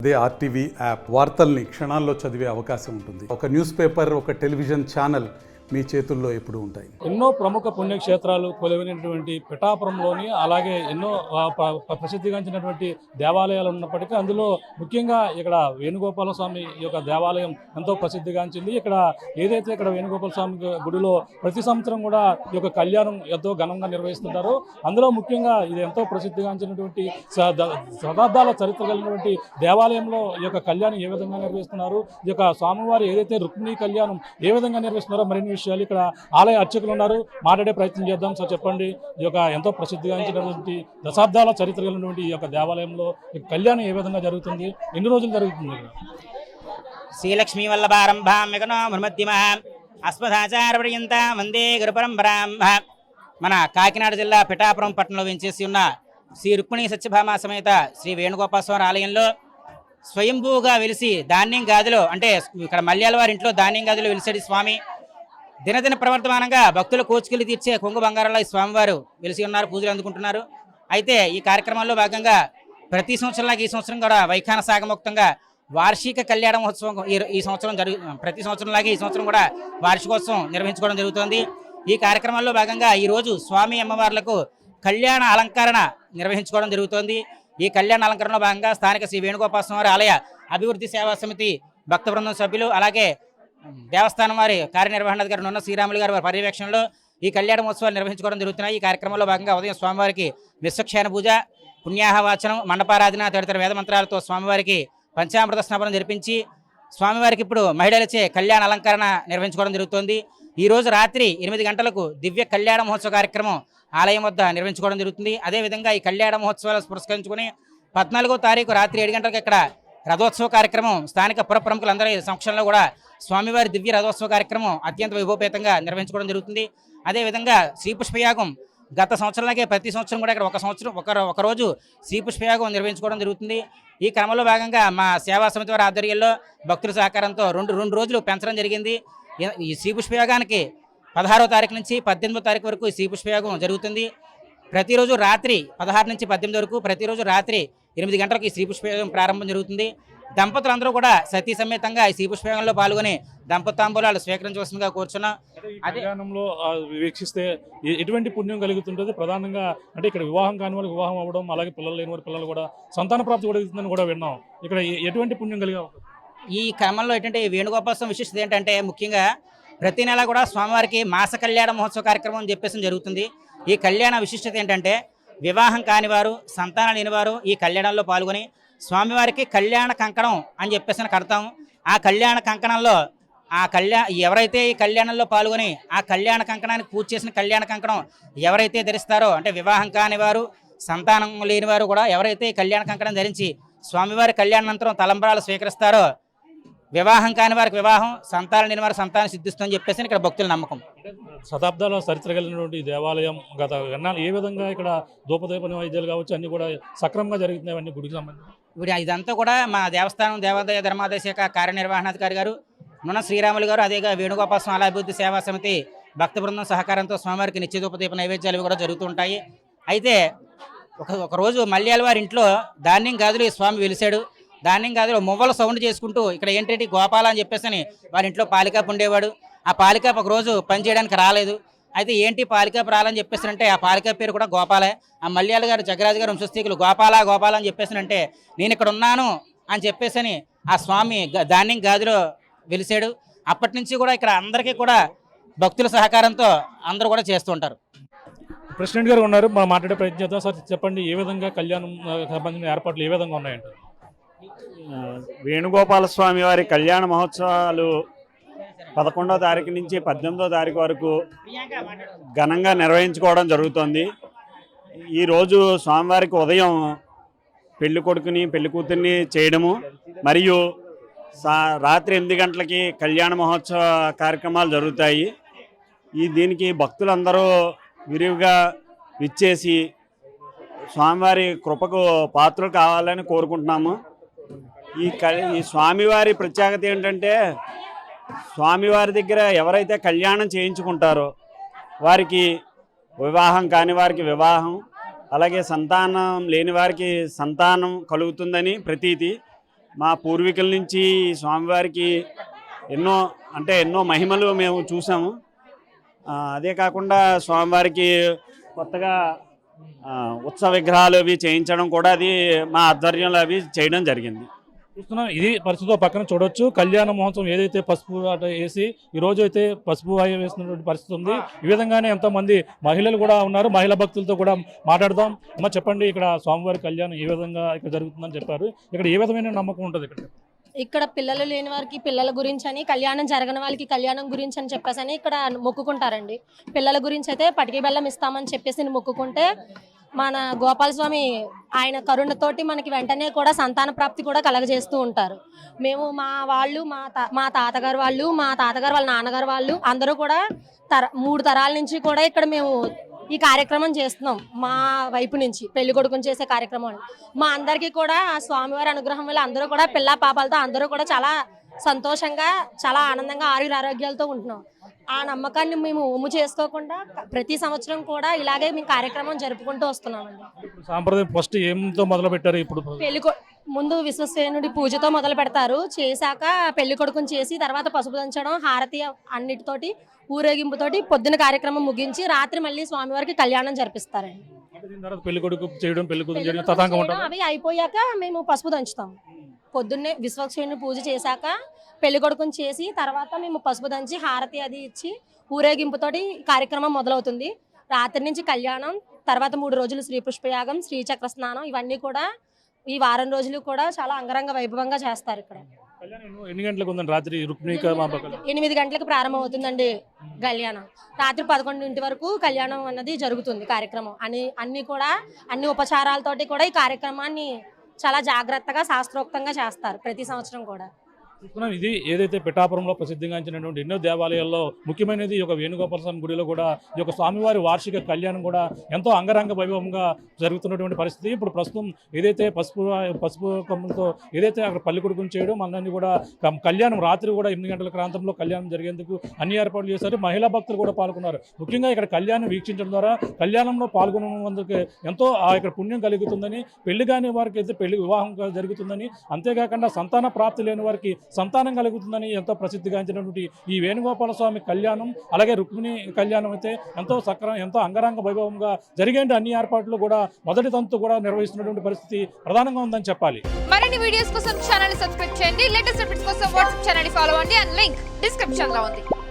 అదే RTV app వార్తల్ని క్షణాల్లో చదివే అవకాశం ఉంటుంది. ఒక న్యూస్ పేపర్, ఒక టెలివిజన్ ఛానల్ మీ చేతుల్లో ఎప్పుడూ ఉంటాయి. ఎన్నో ప్రముఖ పుణ్యక్షేత్రాలు కొలువైనటువంటి పిఠాపురంలోని అలాగే ఎన్నో ప్రసిద్ధిగాంచినటువంటి దేవాలయాలు ఉన్నప్పటికీ అందులో ముఖ్యంగా ఇక్కడ వేణుగోపాల స్వామి యొక్క దేవాలయం ఎంతో ప్రసిద్ధిగాంచింది. ఇక్కడ ఏదైతే ఇక్కడ వేణుగోపాల స్వామి గుడిలో ప్రతి సంవత్సరం కూడా ఈ యొక్క కళ్యాణం ఎంతో ఘనంగా నిర్వహిస్తుంటారో అందులో ముఖ్యంగా ఇది ఎంతో ప్రసిద్ధిగాంచినటువంటి శతాబ్దాల చరిత్ర కలిగినటువంటి దేవాలయంలో ఈ యొక్క కళ్యాణం ఏ విధంగా నిర్వహిస్తున్నారు, ఈ యొక్క స్వామివారి ఏదైతే రుక్మిణీ కళ్యాణం ఏ విధంగా నిర్వహిస్తున్నారో మరిన్ని విషయాలు ఇక్కడ ఆలయ అర్చకులు ఉన్నారు, మాట్లాడే ప్రయత్నం చేద్దాం. సార్ చెప్పండి, ఈ యొక్క ఎంతో ప్రసిద్ధిగాంచినటువంటి దశాబ్దాల చరిత్ర కలిగినటువంటి ఈ యొక్క దేవాలయంలో ఈ కళ్యాణం ఏ విధంగా జరుగుతుంది, ఎన్ని రోజులు జరుగుతుంది? శ్రీలక్ష్మీ వల్లభారంభాం మిగనో మన్మధ్యమః అస్మదాచార్యపర్యంతాం వందే గురుపరంపరాం. మన కాకినాడ జిల్లా పిఠాపురం పట్టణంలో వెంచేసి ఉన్న శ్రీ రుక్మిణీ సత్యభామ సమేత శ్రీ వేణుగోపాల స్వామి ఆలయంలో స్వయంభూగా వెలిసి ధాన్యం గాదిలో, అంటే ఇక్కడ మల్యాల వారి ఇంట్లో ధాన్యం గాదిలో వెలిసాడు స్వామి. దినదిన ప్రవర్తమానంగా భక్తుల కోచుకెళ్ళి తీర్చే కొంగు బంగారంలో ఈ స్వామివారు వెలిసి ఉన్నారు, పూజలు అందుకుంటున్నారు. అయితే ఈ కార్యక్రమంలో భాగంగా ప్రతి సంవత్సరంలాగా ఈ సంవత్సరం కూడా వైఖాన సాగముక్తంగా వార్షిక కళ్యాణ మహోత్సవం ఈ సంవత్సరం ప్రతి సంవత్సరంలాగా ఈ సంవత్సరం కూడా వార్షికోత్సవం నిర్వహించుకోవడం జరుగుతోంది. ఈ కార్యక్రమంలో భాగంగా ఈరోజు స్వామి అమ్మవార్లకు కళ్యాణ అలంకరణ నిర్వహించుకోవడం జరుగుతోంది. ఈ కళ్యాణ అలంకరణలో భాగంగా స్థానిక శ్రీ వేణుగోపాల స్వామి ఆలయ అభివృద్ధి సేవా సమితి భక్త బృందం సభ్యులు, అలాగే దేవస్థానం వారి కార్యనిర్వహణాధికారి నున్న శ్రీరాములు గారి పర్యవేక్షణలో ఈ కళ్యాణ మహోత్సవాలు నిర్వహించుకోవడం జరుగుతున్నాయి. ఈ కార్యక్రమంలో భాగంగా ఉదయం స్వామివారికి విశ్వక్షేణ పూజ, పుణ్యాహవాచనం, మండపారాధన తదితర వేదమంత్రాలతో స్వామివారికి పంచామృత స్నాపనం జరిపించి స్వామివారికి ఇప్పుడు మహిళలచే కళ్యాణ అలంకరణ నిర్వహించుకోవడం జరుగుతోంది. ఈరోజు రాత్రి 8 గంటలకు దివ్య కళ్యాణ మహోత్సవ కార్యక్రమం ఆలయం వద్ద నిర్వహించుకోవడం జరుగుతుంది. అదేవిధంగా ఈ కళ్యాణ మహోత్సవాలు పురస్కరించుకుని 14వ తారీఖు రాత్రి 7 గంటలకు ఇక్కడ రథోత్సవ కార్యక్రమం స్థానిక పుర ప్రముఖులందరి సమక్షంలో కూడా స్వామివారి దివ్య రథోత్సవ కార్యక్రమం అత్యంత వైభవపేతంగా నిర్వహించుకోవడం జరుగుతుంది. అదేవిధంగా శ్రీపుష్పయాగం గత సంవత్సరంలాగే ప్రతి సంవత్సరం కూడా ఇక్కడ ఒక రోజు శ్రీపుష్పయాగం నిర్వహించుకోవడం జరుగుతుంది. ఈ క్రమంలో భాగంగా మా సేవా సమితి వారి ఆధ్వర్యంలో భక్తుల సహకారంతో రెండు రోజులు పెంచడం జరిగింది. ఈ శ్రీపుష్పయాగానికి 16వ తారీఖు నుంచి 18వ తారీఖు వరకు ఈ శ్రీపుష్పయాగం జరుగుతుంది. ప్రతిరోజు రాత్రి 16 నుంచి 18 వరకు ప్రతిరోజు రాత్రి 8 గంటలకు ఈ శ్రీపుష్పయాగం ప్రారంభం జరుగుతుంది. దంపతులందరూ కూడా సతీ సమేతంగా ఈ శ్రీపుష్పయాగంలో పాల్గొని దంపతాంబూలాలు స్వీకరించవలసిందిగా కోరుచున్నాం. కళ్యాణంలో వీక్షిస్తే ఎటువంటి పుణ్యం కలుగుతుంటుంది? ప్రధానంగా అంటే ఇక్కడ వివాహం కాని వాళ్ళకి వివాహం అవ్వడం, అలాగే పిల్లలు లేని వారి పిల్లలు కూడా సంతాన ప్రాప్తి కలుగుతుందని కూడా విన్నాం. ఇక్కడ ఎటువంటి పుణ్యం కలిగే ఈ క్రమంలో ఏంటంటే వేణుగోపాల స్వామి విశిష్టత ఏంటంటే ముఖ్యంగా ప్రతి నెల కూడా స్వామివారికి మాస కళ్యాణ మహోత్సవ కార్యక్రమం అని చెప్పేసి జరుగుతుంది. ఈ కళ్యాణ విశిష్టత ఏంటంటే వివాహం కానివారు, సంతానం లేనివారు ఈ కళ్యాణంలో పాల్గొని స్వామివారికి కళ్యాణ కంకణం అని చెప్పేసి కడతాము. ఆ కళ్యాణ కంకణంలో ఎవరైతే ఈ కళ్యాణంలో పాల్గొని ఆ కళ్యాణ కంకణానికి పూజ చేసిన కళ్యాణ కంకణం ఎవరైతే ధరిస్తారో, అంటే వివాహం కానివారు, సంతానం లేనివారు కూడా ఎవరైతే ఈ కళ్యాణ కంకణం ధరించి స్వామివారి కళ్యాణానంతరం తలంబరాలు స్వీకరిస్తారో వివాహం కాని వారికి వివాహం, సంతానం లేని వారికి సంతానం సిద్ధిస్తుందని చెప్పేసి ఇక్కడ భక్తుల నమ్మకం. శతాబ్దాల చరిత్ర కలిగినటువంటి దేవాలయం గత ఎన్నాళ్ళు ఏ విధంగా ఇక్కడ ధూపదీప నైవేద్యాలు కావచ్చు అన్ని కూడా సక్రమంగా జరుగుతున్నాయి అన్ని గుడికి సంబంధించి? ఇప్పుడు ఇదంతా కూడా మా దేవస్థానం దేవాదాయ ధర్మాదాయ శాఖ కార్యనిర్వహణాధికారి గారు నున్న శ్రీరాములు గారు, అదేగా వేణుగోపాల స్వామి అభివృద్ధి సేవా సమితి భక్త బృందం సహకారంతో స్వామివారికి నిత్య ధూపదీప నైవేద్యాలు కూడా జరుగుతుంటాయి. అయితే ఒకరోజు మల్యాల వారి ఇంట్లో ధాన్యం గాదులు ఈ స్వామి వెలిసాడు. ధాన్యం గాదులో మువ్వల సౌండ్ చేసుకుంటూ ఇక్కడ ఏంటంటే గోపాల అని చెప్పేసి వారి ఇంట్లో పాలికాపు ఉండేవాడు. ఆ పాలికాపు ఒకరోజు పని చేయడానికి రాలేదు. అయితే ఏంటి పాలికాపు రాలని చెప్పేసి అంటే ఆ పాలికాపు పేరు కూడా గోపాలే. ఆ మల్యాల గారు జగరాజు గారు వంశస్థికులు గోపాల అని చెప్పేసి అంటే నేను ఇక్కడ ఉన్నాను అని చెప్పేసి ఆ స్వామి ధాన్యం గాదిలో వెలిసాడు. అప్పటి నుంచి కూడా ఇక్కడ అందరికీ కూడా భక్తుల సహకారంతో అందరూ కూడా చేస్తూ ఉంటారు. ప్రెసిడెంట్ గారు ఉన్నారు, మనం మాట్లాడే ప్రయత్నం చేద్దాం. సార్ చెప్పండి, ఏ విధంగా కళ్యాణం సంబంధించిన ఏర్పాట్లు ఏ విధంగా ఉన్నాయంటారు? వేణుగోపాల స్వామి వారి కళ్యాణ మహోత్సవాలు 11వ తారీఖు నుంచి 18వ తారీఖు వరకు ఘనంగా నిర్వహించుకోవడం జరుగుతుంది. ఈరోజు స్వామివారికి ఉదయం పెళ్లి కొడుకుని పెళ్లి కూతుర్ని చేయడము, మరియు రాత్రి 8 గంటలకి కళ్యాణ మహోత్సవ కార్యక్రమాలు జరుగుతాయి. దీనికి భక్తులందరూ విరివిగా విచ్చేసి స్వామివారి కృపకు పాత్రలు కావాలని కోరుకుంటున్నాము. ఈ స్వామివారి ప్రత్యేకత ఏంటంటే స్వామివారి దగ్గర ఎవరైతే కళ్యాణం చేయించుకుంటారో వారికి వివాహం కాని వారికి వివాహం, అలాగే సంతానం లేని వారికి సంతానం కలుగుతుందని ప్రతీతి. మా పూర్వీకుల నుంచి ఈ స్వామివారికి ఎన్నో మహిమలు మేము చూసాము. అదే కాకుండా స్వామివారికి కొత్తగా ఉత్సవ విగ్రహాలు అవి చేయించడం కూడా అది మా ఆధ్వర్యంలో అవి చేయడం జరిగింది. చూస్తున్నాం ఇది పరిస్థితితో పక్కన చూడొచ్చు. కళ్యాణ మహోత్సవం ఏదైతే పసుపు ఆట వేసి ఈ రోజు అయితే పసుపు వాయి వేస్తున్నటువంటి పరిస్థితి ఉంది. ఈ విధంగానే ఎంతోమంది మహిళలు కూడా ఉన్నారు. మహిళా భక్తులతో కూడా మాట్లాడదాం. అమ్మ చెప్పండి, ఇక్కడ స్వామివారి కళ్యాణం ఏ విధంగా ఇక్కడ జరుగుతుందని చెప్పారు. ఇక్కడ ఏ విధమైన నమ్మకం ఉంటుంది ఇక్కడ పిల్లలు లేని వారికి పిల్లల గురించి అని, కళ్యాణం జరగని వాళ్ళకి కళ్యాణం గురించి అని చెప్పేసి అని ఇక్కడ మొక్కుకుంటారండి. పిల్లల గురించి అయితే పటికి బెల్లం ఇస్తామని చెప్పేసి మొక్కుకుంటే మన గోపాలస్వామి ఆయన కరుణతోటి మనకి వెంటనే కూడా సంతాన ప్రాప్తి కూడా కలగజేస్తూ ఉంటారు. మేము మా తాతగారు వాళ్ళ నాన్నగారు వాళ్ళు అందరూ కూడా 3 తరాల నుంచి కూడా ఇక్కడ మేము ఈ కార్యక్రమం చేస్తున్నాం. మా వైపు నుంచి పెళ్లి కొడుకుని చేసే కార్యక్రమం మా అందరికీ కూడా ఆ స్వామివారి అనుగ్రహం వల్ల అందరూ కూడా పిల్ల పాపాలతో అందరూ కూడా చాలా సంతోషంగా చాలా ఆనందంగా ఆరోగ్యాలతో ఉంటున్నాం. ఆ నమ్మకాన్ని మేము ఒమ్ము చేసుకోకుండా ప్రతి సంవత్సరం కూడా ఇలాగే మేము కార్యక్రమం జరుపుకుంటూ వస్తున్నామండి. సాంప్రదాయం ఫస్ట్ ఏంతో మొదలు పెట్టారు? ఇప్పుడు ముందు విశ్వసేనుడి పూజతో మొదలు పెడతారు. చేశాక పెళ్లి కొడుకుని చేసి తర్వాత పసుపు దంచడం, హారతి అన్నిటితోటి ఊరేగింపుతోటి పొద్దున కార్యక్రమం ముగించి రాత్రి మళ్ళీ స్వామివారికి కళ్యాణం జరిపిస్తారండి. పెళ్లి కొడుకు చేయడం, పెళ్లి కూతురు చేయడం తతంగం ఉంటుంది. అవి అయిపోయాక మేము పసుపు దంచుతాం. పొద్దున్నే విశ్వసేనుడి పూజ చేశాక పెళ్లి కొడుకుని చేసి తర్వాత మేము పసుపు దంచి హారతి అది ఇచ్చి ఊరేగింపుతోటి కార్యక్రమం మొదలవుతుంది. రాత్రి నుంచి కళ్యాణం, తర్వాత 3 రోజులు శ్రీ పుష్పయాగం, శ్రీచక్ర స్నానం, ఇవన్నీ కూడా ఈ వారం రోజులు కూడా చాలా అంగరంగ వైభవంగా చేస్తారు. ఇక్కడ ఎన్ని గంటలకు ఉందండి? రాత్రి 8 గంటలకు ప్రారంభం అవుతుందండి కళ్యాణం. రాత్రి 11 వరకు కళ్యాణం అన్నది జరుగుతుంది. కార్యక్రమం అన్ని ఉపచారాలతోటి కూడా ఈ కార్యక్రమాన్ని చాలా జాగ్రత్తగా శాస్త్రోక్తంగా చేస్తారు ప్రతి సంవత్సరం కూడా. ఇది ఏదైతే పిఠాపురంలో ప్రసిద్ధిగాంచినటువంటి ఎన్నో దేవాలయాల్లో ముఖ్యమైనది ఈ యొక్క వేణుగోపాల స్వామి గుడిలో కూడా ఈ యొక్క స్వామివారి వార్షిక కళ్యాణం కూడా ఎంతో అంగరంగ వైభవంగా జరుగుతున్నటువంటి పరిస్థితి. ఇప్పుడు ప్రస్తుతం ఏదైతే పసుపు కొమ్ములతో ఏదైతే అక్కడ పల్లి కొడుకుని చేయడం అన్నీ కూడా కళ్యాణం రాత్రి కూడా 8 గంటల ప్రాంతంలో కళ్యాణం జరిగేందుకు అన్ని ఏర్పాట్లు చేశారు. మహిళా భక్తులు కూడా పాల్గొన్నారు. ముఖ్యంగా ఇక్కడ కళ్యాణం వీక్షించడం ద్వారా కళ్యాణంలో పాల్గొన్నందుకు ఎంతో ఇక్కడ పుణ్యం కలుగుతుందని, పెళ్లి కాని వారికి అయితే పెళ్లి వివాహం జరుగుతుందని, అంతేకాకుండా సంతాన ప్రాప్తి లేని వారికి సంతానం కలుగుతుందని ఎంతో ప్రసిద్ధిగాంచినటువంటి ఈ వేణుగోపాల స్వామి కళ్యాణం, అలాగే రుక్మిణి కళ్యాణం అయితే ఎంతో అంగరంగ వైభవంగా జరిగే అన్ని ఏర్పాట్లు కూడా మొదటి తంతు కూడా నిర్వహిస్తున్నటువంటి పరిస్థితి ప్రధానంగా ఉందని చెప్పాలి. మరిన్ని వీడియోస్ కోసం ఛానల్ సబ్స్క్రైబ్ చేయండి. లేటెస్ట్ అప్డేట్స్ కోసం వాట్సాప్ ఛానల్ ఫాలో అవ్వండి. అండ్ లింక్ డిస్క్రిప్షన్ లో ఉంది.